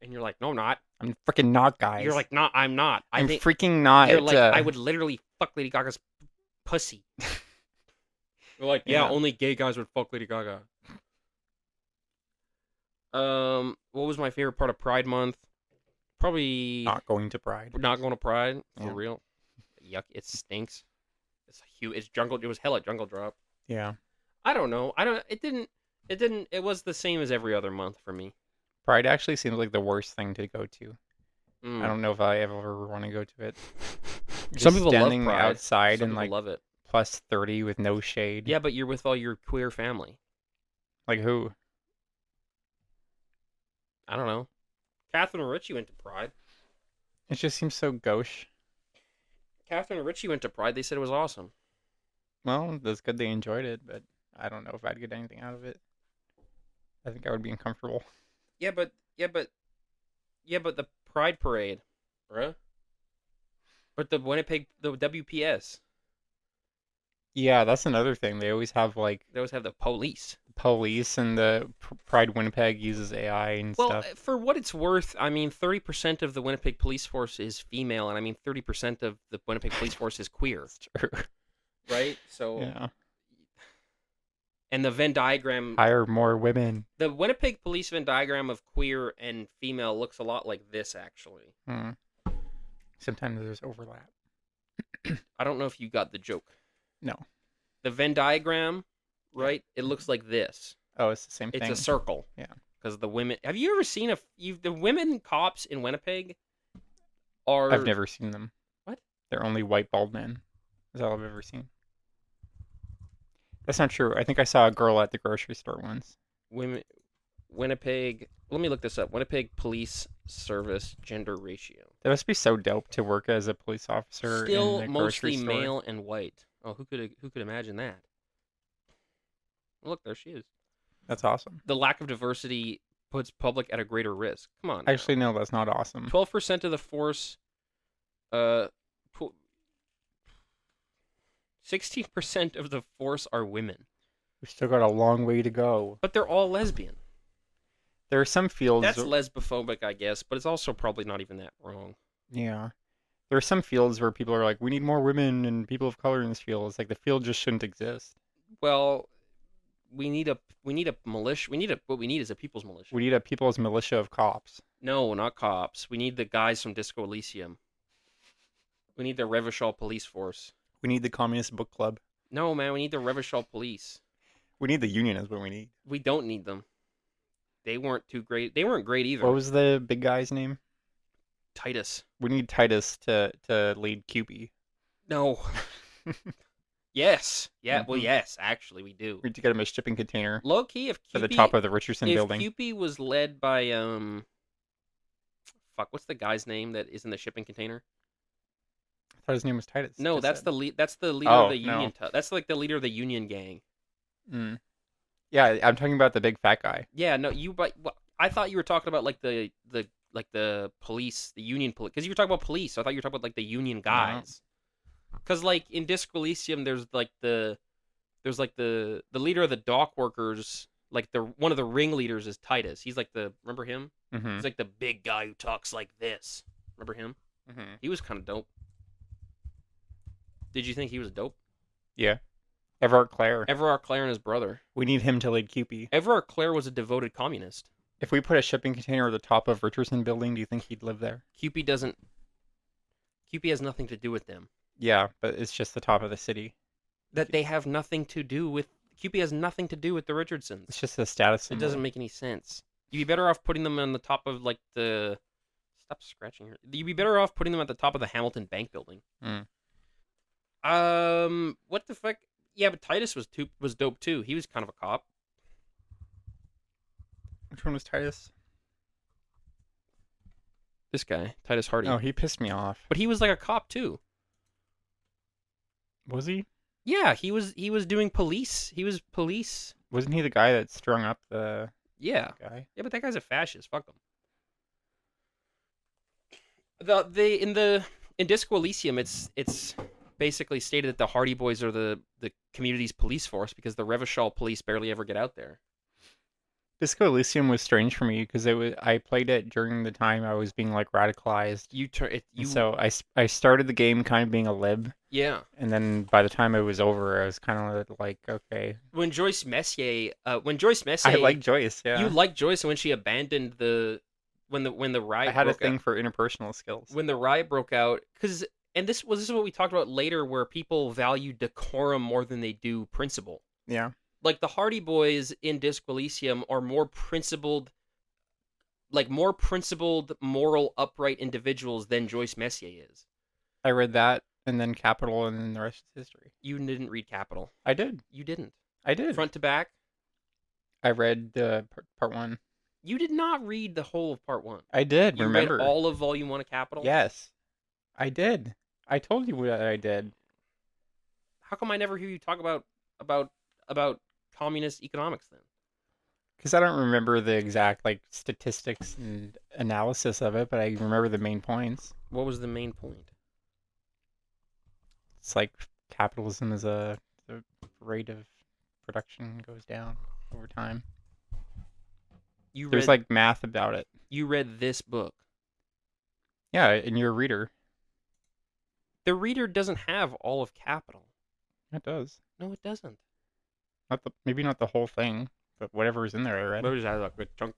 And you're like, no, I'm not. I'm freaking not, guys. You're like, no, I'm not. I'm freaking not. You're like, I would literally fuck Lady Gaga's pussy. You're like, yeah, only gay guys would fuck Lady Gaga. What was my favorite part of Pride Month? Probably not going to Pride. Not going to Pride for real. Yuck! It stinks. It's huge. It's jungle. It was hella jungle drop. Yeah. I don't know. It didn't. It was the same as every other month for me. Pride actually seems like the worst thing to go to. I don't know if I ever want to go to it. Some people love Pride. Outside Some and like love it. Plus 30 with no shade. Yeah, but you're with all your queer family. Like who? I don't know. Catherine Ritchie went to Pride. It just seems so gauche. Catherine Ritchie went to Pride. They said it was awesome. Well, that's good they enjoyed it, but I don't know if I'd get anything out of it. I think I would be uncomfortable. Yeah, but the Pride Parade, bruh. But the Winnipeg, the WPS, Yeah, that's another thing. They always have like they always have the police. police and the Pride Winnipeg uses AI and Well, stuff. for what it's worth, I mean, 30% of the Winnipeg police force is female, and I mean, 30% of the Winnipeg police force is queer, It's true. right? So, Yeah. and the Venn diagram, Hire more women. the Winnipeg police Venn diagram of queer and female looks a lot like this, actually. Hmm. Sometimes there's overlap. I don't know if you got the joke. No. The Venn diagram, right? It looks like this. Oh, it's the same It's thing. a circle. Yeah. Because the women. Have you ever seen the women cops in Winnipeg are. I've never seen them. What? They're only white bald men. That's all I've ever seen. That's not true. I think I saw a girl at the grocery store once. Women. Winnipeg. Let me look this up. Winnipeg police service gender ratio. That must be so dope to work as a police officer Still in the mostly grocery store. male and white. Oh, who could imagine that? Look, there she is. That's awesome. The lack of diversity puts public at a greater risk. Come on. Now. Actually, no, that's not awesome. 12% of the force. 16% of the force are women, We've still got a long way to go. but they're all lesbian. There are some fields. That's lesbophobic, I guess, but it's also probably not even that wrong. Yeah. There are some fields where people are like, we need more women and people of color in this field. It's like the field just shouldn't exist. Well, we need a militia. What we need is a people's militia. We need a people's militia of cops. No, not cops. We need the guys from Disco Elysium. We need the Revachol police force. We need the communist book club. No, man, we need the Revachol police. We need the union is what we need. We don't need them. They weren't too great. They weren't great either. What was the big guy's name? Titus. We need Titus to lead QB. No. Yes. Yeah. Well, Mhm. yes. Actually, we do. We need to get him a shipping container Low key, if at the QP top of the Richardson building. QP was led by fuck, what's the guy's name that is in the shipping container? I thought his name was Titus. No, Just that's said. the lead. That's the leader Oh, of the no. union. That's like the leader of the union gang. Mm. Yeah, I'm talking about the big fat guy. Yeah. No, but I thought you were talking about like the police, the union police, because you were talking about police. So I thought you were talking about like the union guys. Because like in Disco Elysium, there's the leader of the dock workers. Like one of the ringleaders is Titus. He's like remember him? Mm-hmm. He's like the big guy who talks like this. Remember him? Mm-hmm. He was kind of dope. Did you think he was dope? Yeah. Everard Clare. Everard Clare and his brother. We need him to lead QP. Everard Clare was a devoted communist. If we put a shipping container at the top of Richardson building, do you think he'd live there? QP has nothing to do with them. Yeah, but it's just the top of the city. That they have nothing to do with. QP has nothing to do with the Richardsons. It's just a status It symbol. doesn't make any sense. You'd be better off putting them on the top of like the. Stop scratching her. You'd be better off putting them at the top of the Hamilton Bank building. Mm. What the fuck? Yeah, but Titus was dope too. He was kind of a cop. Which one was Titus? This guy, Titus Hardy. Oh, he pissed me off. But he was like a cop too. Was he? Yeah, he was doing police. He was police. Wasn't he the guy that strung up the Yeah. guy? Yeah, but that guy's a fascist. Fuck him. In Disco Elysium, it's basically stated that the Hardy Boys are the community's police force because the Revachol police barely ever get out there. Disco Elysium was strange for me because I played it during the time I was being like radicalized. So I started the game kind of being a lib, yeah. and then by the time it was over, I was kind of like, okay. When Joyce Messier, I like Joyce. Yeah, you liked Joyce when she abandoned when the riot. I had a broke thing out. for interpersonal skills. When the riot broke out, and this is what we talked about later, where people value decorum more than they do principle. Yeah. Like the Hardy Boys in Disco Elysium are more principled, moral, upright individuals than Joyce Messier is. I read that, and then Capital, and then the rest is history. You didn't read Capital. I did. You didn't. I did. Front to back. I read part one. You did not read the whole of part one. I did, You read remember? all of volume one of Capital. Yes, I did. I told you that I did. How come I never hear you talk about about communist economics then? Because I don't remember the exact like statistics and analysis of it, but I remember the main points. What was the main point? It's like capitalism is the rate of production goes down over time. You There's read like math about it. you read this book. Yeah, and you're a reader. The reader doesn't have all of Capital. It does. No, it doesn't. Not the maybe not the whole thing, but whatever is in there I read. Maybe just has a good chunk.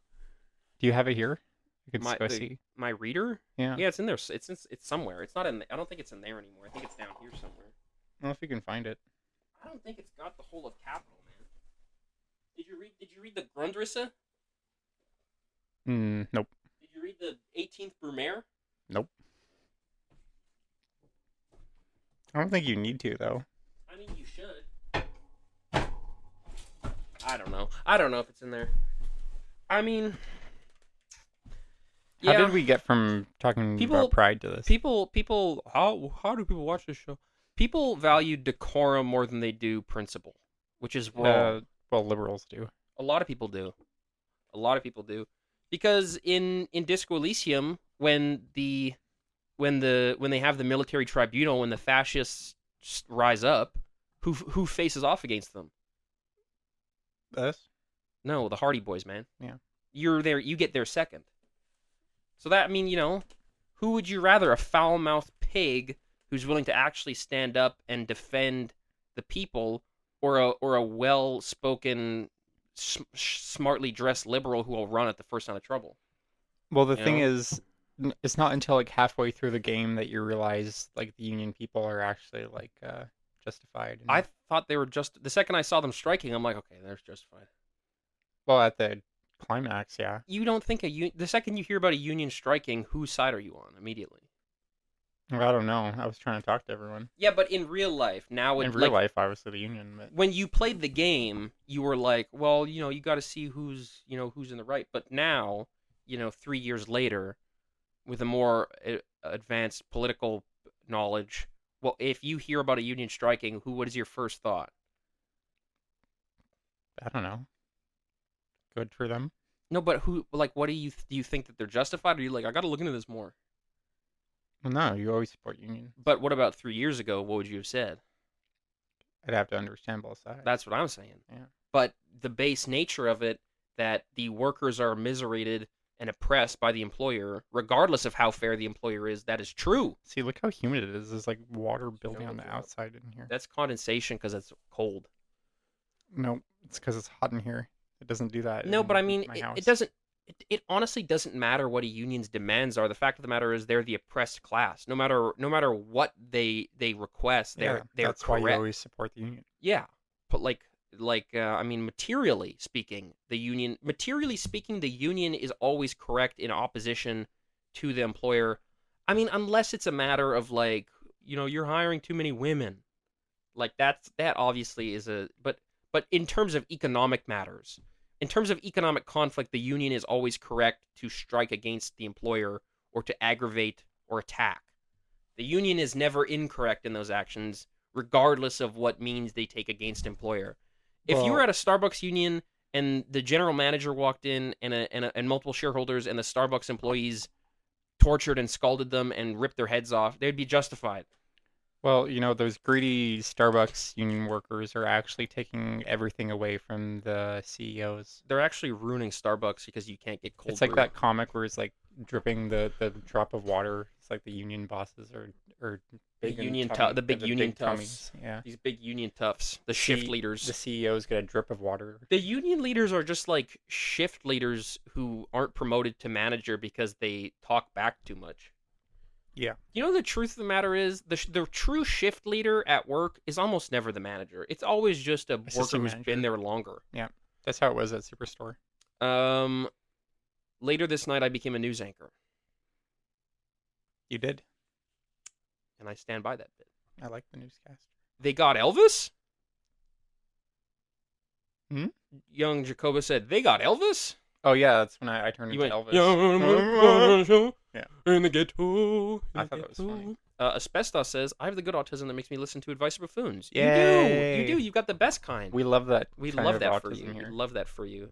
Do you have it here? You can go The see. my reader. Yeah. Yeah, it's in there. It's somewhere. It's not in. I don't think it's in there anymore. I think it's down here somewhere. I don't know if you can find it. I don't think it's got the whole of Capital, man. Did you read the Grundrisse? Nope. Did you read the 18th Brumaire? Nope. I don't think you need to though. I mean, you should. I don't know. I don't know if it's in there. I mean, How yeah. did we get from talking about pride to this? People. How do people watch this show? People value decorum more than they do principle, which is wrong. Well, liberals do. A lot of people do. A lot of people do, because in Disco Elysium, when they have the military tribunal, when the fascists rise up, who faces off against them? Us? No, the Hardy Boys, man. Yeah. You're there. You get there second. So that, I mean, who would you rather? A foul-mouthed pig who's willing to actually stand up and defend the people, or a well-spoken, smartly dressed liberal who will run at the first sign of trouble? Well, the thing is, it's not until like halfway through the game that you realize like the Union people are actually like justified. I thought they were just the second I saw them striking, I'm like, okay, they're justified. Well, at the climax, yeah. You don't think the second you hear about a Union striking, whose side are you on immediately? Well, I don't know. I was trying to talk to everyone. Yeah, but in real life, now in real life, obviously the Union. But when you played the game, you were like, well, you got to see who's in the right. But now, 3 years later, with a more advanced political knowledge, well, if you hear about a Union striking, what is your first thought? I don't know. Good for them. No, but what do you think that they're justified? Or are you like, I got to look into this more? Well, no, you always support Union. But what about 3 years ago? What would you have said? I'd have to understand both sides. That's what I'm saying. Yeah. But the base nature of it, that the workers are miserated and oppressed by the employer, regardless of how fair the employer is, that is true. See, look how humid it is. There's like water building on the outside in here. That's condensation because it's cold. No, it's because it's hot in here. It doesn't do that. No, but I mean, it doesn't. It honestly doesn't matter what a union's demands are. The fact of the matter is, they're the oppressed class. No matter what they request, they're that's correct. why you always support the Union. Yeah, but I mean, materially speaking, the union is always correct in opposition to the employer. I mean, unless it's a matter of like, you're hiring too many women. Like that obviously is but in terms of economic matters, in terms of economic conflict, the union is always correct to strike against the employer or to aggravate or attack. The union is never incorrect in those actions, regardless of what means they take against employer. If you were at a Starbucks union and the general manager walked in and multiple shareholders and the Starbucks employees tortured and scalded them and ripped their heads off, they'd be justified. Well, those greedy Starbucks union workers are actually taking everything away from the CEOs. They're actually ruining Starbucks because you can't get cold It's like brew. that comic where it's like dripping the drop of water. It's like the union bosses are the big union tummy, the big union big toughs. tummies. Yeah. These big union toughs, the shift leaders. The CEOs get a drip of water. The union leaders are just like shift leaders who aren't promoted to manager because they talk back too much. Yeah. The truth of the matter is, the true shift leader at work is almost never the manager. It's always just a worker who's been there longer. Yeah, that's how it was at Superstore. Later this night, I became a news anchor. You did? And I stand by that bit. I like the newscaster. They got Elvis? Hmm? Young Jacoba said, they got Elvis? Oh yeah, that's when I turned You into went, Elvis. Yeah, in the ghetto, in I the thought that was funny. ghetto. Asbestos says, I have the good autism that makes me listen to advice of buffoons. You do. You do. Yay! You've got the best kind. We love that We kind love of that for you. autism We here. love that for you.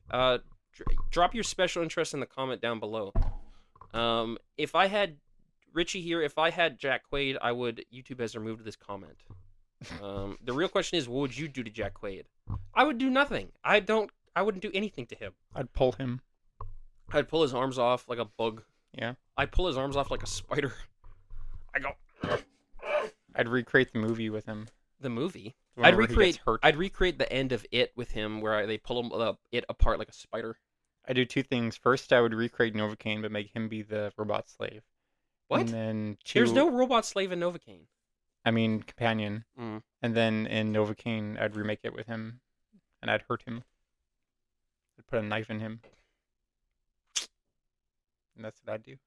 Drop your special interest in the comment down below. If I had Richie here, if I had Jack Quaid, I would. YouTube has removed this comment. The real question is, what would you do to Jack Quaid? I would do nothing. I don't. I wouldn't do anything to him. I'd pull him. I'd pull his arms off like a bug. Yeah. I'd pull his arms off like a spider. I go. I'd recreate the movie with him. The movie. Whenever he gets hurt. I'd recreate the end of It with him, where they pull him it apart like a spider. I do two things. First, I would recreate Novocaine, but make him be the robot slave. What? And then two. There's no robot slave in Novocaine. I mean, companion. Mm. And then in Novocaine, I'd remake it with him, and I'd hurt him. I'd put a knife in him, and that's what I'd do.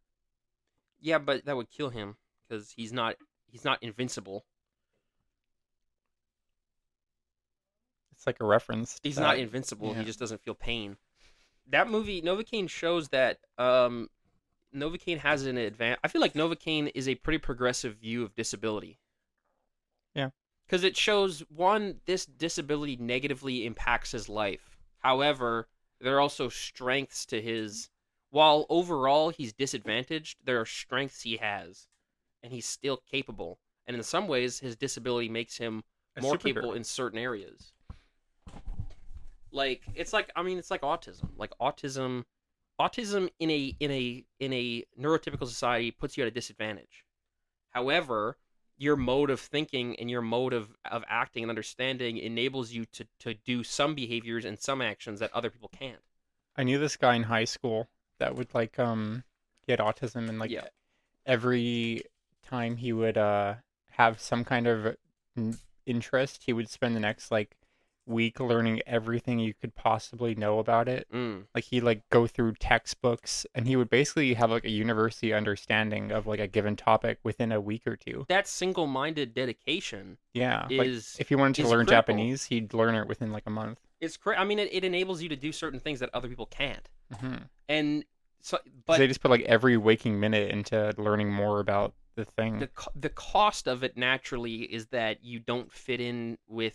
Yeah, but that would kill him because he's not invincible. It's like a reference. He's not invincible. Yeah. He just doesn't feel pain. That movie, Novocaine, shows that Novocaine has an advantage. I feel like Novocaine is a pretty progressive view of disability. Yeah. Because it shows, one, this disability negatively impacts his life. However, there are also strengths to his... While overall he's disadvantaged, there are strengths he has. And he's still capable. And in some ways, his disability makes him more capable in certain areas. Like, it's like autism. Like, autism in a neurotypical society puts you at a disadvantage. However, your mode of thinking and your mode of acting and understanding enables you to do some behaviors and some actions that other people can't. I knew this guy in high school that would like he had autism, and like every time he would have some kind of interest, he would spend the next like week learning everything you could possibly know about it. Like he'd like go through textbooks, and he would basically have like a university understanding of like a given topic within a week or two. That single-minded dedication is like if he wanted to learn critical. Japanese, he'd learn it within like a month. It's I mean, it enables you to do certain things that other people can't. Mm-hmm. And so, but they just put like every waking minute into learning more about the thing. The cost of it naturally is that you don't fit in with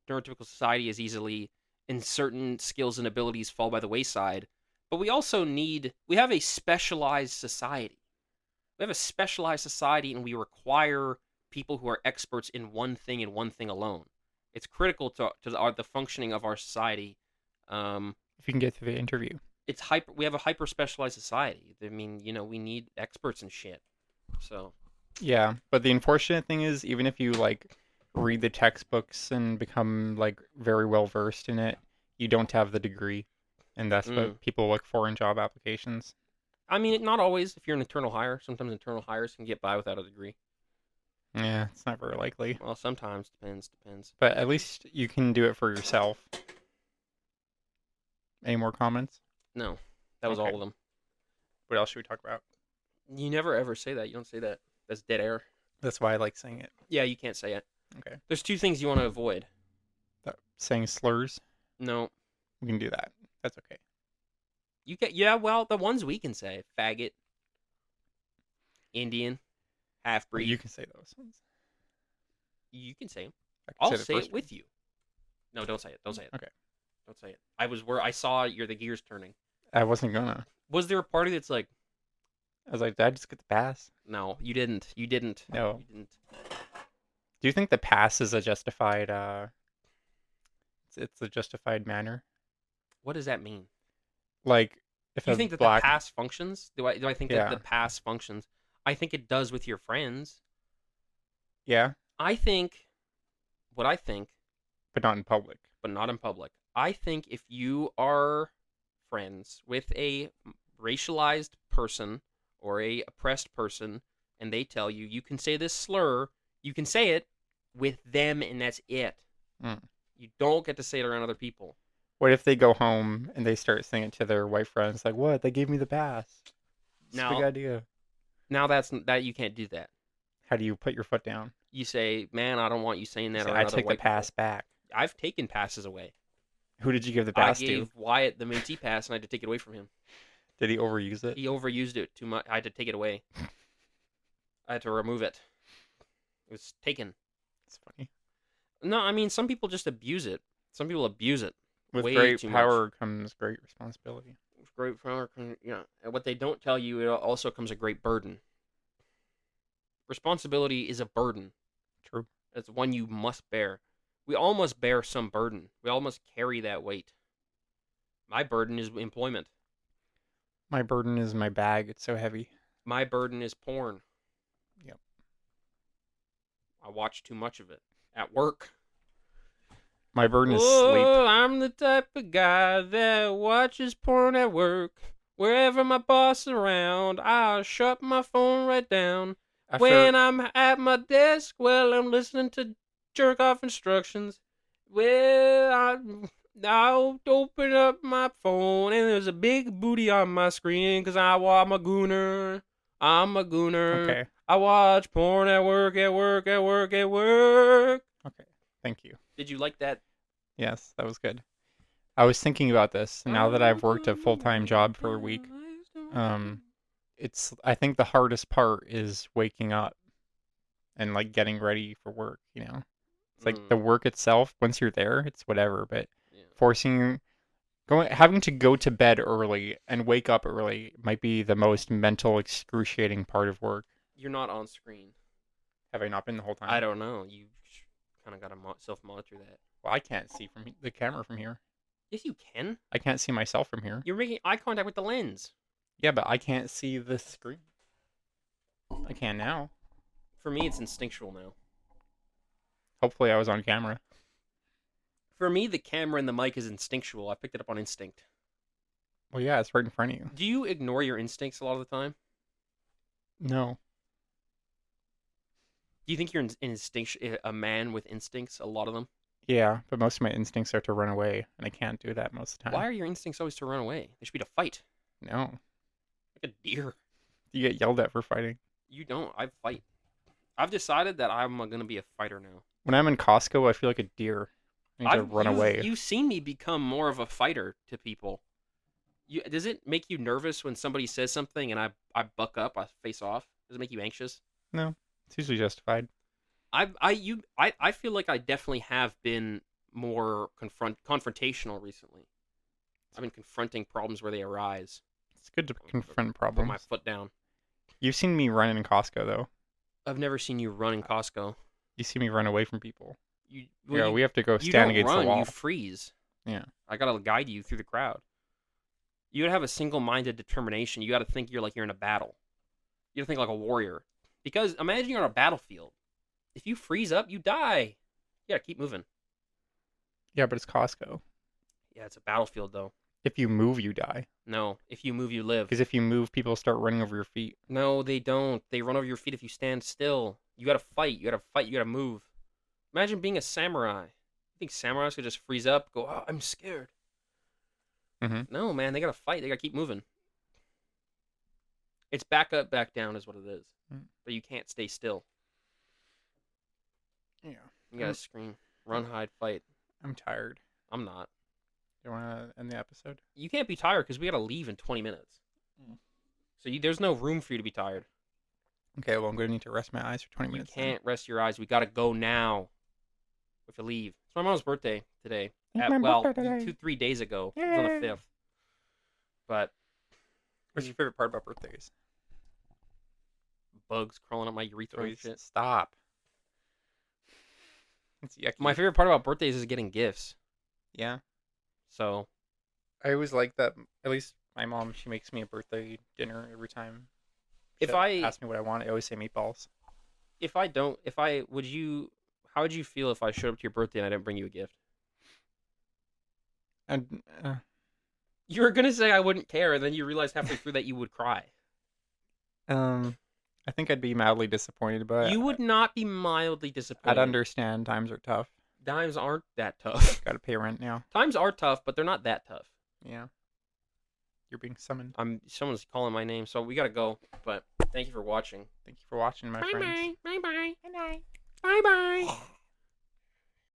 neurotypical society as easily, and certain skills and abilities fall by the wayside. But we also we have a specialized society. We have a specialized society, and we require people who are experts in one thing and one thing alone. It's critical to the functioning of our society. If you can get through the interview. We have a hyper specialized society. I mean, we need experts and shit. So yeah, but the unfortunate thing is, even if you like read the textbooks and become like very well versed in it, you don't have the degree, and that's what people look for in job applications. I mean, not always. If you're an internal hire, sometimes internal hires can get by without a degree. Yeah, it's not very likely. Well, sometimes depends. But at least you can do it for yourself. Any more comments? No, that was all of them. What else should we talk about? You never ever say that. You don't say that. That's dead air. That's why I like saying it. Yeah, you can't say it. Okay. There's two things you want to avoid. Saying slurs? No. We can do that. That's okay. You can, yeah, well, the ones we can say. Faggot. Indian. Half-breed. You can say those ones. You can say them. I'll say it with you. No, don't say it. Don't say it. Okay. Don't say it. I saw the gears turning. I wasn't gonna. Was there a party that's like... I was like, did I just get the pass? No, you didn't. You didn't. No. You didn't. Do you think the pass is a justified, it's a justified manner? What does that mean? Like, if do you think that the pass functions? Do I think that the pass functions? I think it does with your friends. Yeah? What I think... But not in public. But not in public. I think if you are friends with a racialized person or a oppressed person, and they tell you, you can say this slur, you can say it with them, and that's it. You don't get to say it around other people. What if they go home and they start saying it to their white friends? Like, what? They gave me the pass. It's a big idea. Now you can't do that. How do you put your foot down? You say, man, I don't want you saying that around I other take white the pass people. back. I've taken passes away. Who did you give the I pass to? gave Wyatt the Métis pass, and I had to take it away from him. Did he overuse it? He overused it too much. I had to take it away. I had to remove it. It was taken. It's funny. No, I mean some people just abuse it. Some people abuse it With way great too power comes great responsibility. much. Great power, And what they don't tell you, it also comes a great burden. Responsibility is a burden. True. It's one you must bear. We all must bear some burden. We all must carry that weight. My burden is employment. My burden is my bag. It's so heavy. My burden is porn. Yep. I watch too much of it at work. My burden is sleep. I'm the type of guy that watches porn at work. Wherever my boss is around, I'll shut my phone right down. When I'm at my desk, well, I'm listening to jerk off instructions. Well, I'll open up my phone and there's a big booty on my screen because I'm a gooner. I'm a gooner. Okay. I watch porn at work, at work, at work, at work. Okay. Thank you. Did you like that? Yes, that was good. I was thinking about this now that I've worked a full-time job for a week. I think the hardest part is waking up and like getting ready for work, you know. It's like the work itself, once you're there, it's whatever, but having to go to bed early and wake up early might be the most mental excruciating part of work. You're not on screen. Have I not been the whole time? I don't know. You kind of got to self-monitor that. Well, I can't see from the camera from here. Yes, you can. I can't see myself from here. You're making eye contact with the lens. Yeah, but I can't see the screen. I can now. For me, it's instinctual now. Hopefully I was on camera. For me, the camera and the mic is instinctual. I picked it up on instinct. Well, yeah, it's right in front of you. Do you ignore your instincts a lot of the time? No. Do you think you're a man with instincts, a lot of them? Yeah, but most of my instincts are to run away, and I can't do that most of the time. Why are your instincts always to run away? They should be to fight. No. Like a deer. You get yelled at for fighting. You don't. I fight. I've decided that I'm going to be a fighter now. When I'm in Costco, I feel like a deer. I need to run away. You've seen me become more of a fighter to people. Does it make you nervous when somebody says something and I buck up, I face off? Does it make you anxious? No, it's usually justified. I feel like I definitely have been more confrontational recently. I've been confronting problems where they arise. It's good to confront problems. Put my foot down. You've seen me run in Costco, though. I've never seen you run in Costco. You see me run away from people. We have to go stand against the wall. You freeze. Yeah. I gotta guide you through the crowd. You gotta have a single-minded determination. You gotta think you're in a battle. You gotta think like a warrior. Because imagine you're on a battlefield. If you freeze up, you die. You gotta keep moving. Yeah, but it's Costco. Yeah, it's a battlefield, though. If you move, you die. No, if you move, you live. Because if you move, people start running over your feet. No, they don't. They run over your feet if you stand still. You gotta fight. You gotta fight. You gotta move. Imagine being a samurai. You think samurais could just freeze up, go, oh, I'm scared. Mm-hmm. No, man, they gotta fight. They gotta keep moving. It's back up, back down is what it is. But you can't stay still. Yeah. You gotta scream. Run, hide, fight. I'm tired. I'm not. You want to end the episode? You can't be tired because we gotta leave in 20 minutes. So there's no room for you to be tired. Okay, well, I'm going to need to rest my eyes for 20 minutes. You can't rest your eyes. We gotta go now. We have to leave. It's my mom's birthday today. Birthday. 3 days ago. It was on the 5th. But what's your favorite part about birthdays? Bugs crawling up my urethra and shit. Stop. It's yucky. My favorite part about birthdays is getting gifts. Yeah. So I always like that. At least my mom, she makes me a birthday dinner every time. If I ask me what I want, I always say meatballs. How would you feel if I showed up to your birthday and I didn't bring you a gift? And you were gonna say I wouldn't care, and then you realized halfway through that you would cry. I think I'd be mildly disappointed, but you would not be mildly disappointed. I'd understand. Times are tough. Times aren't that tough. Got to pay rent now. Times are tough, but they're not that tough. Yeah. You're being summoned. Someone's calling my name, so we gotta go. But thank you for watching. Thank you for watching, my friends. Bye bye. Bye bye. Bye bye. Bye bye.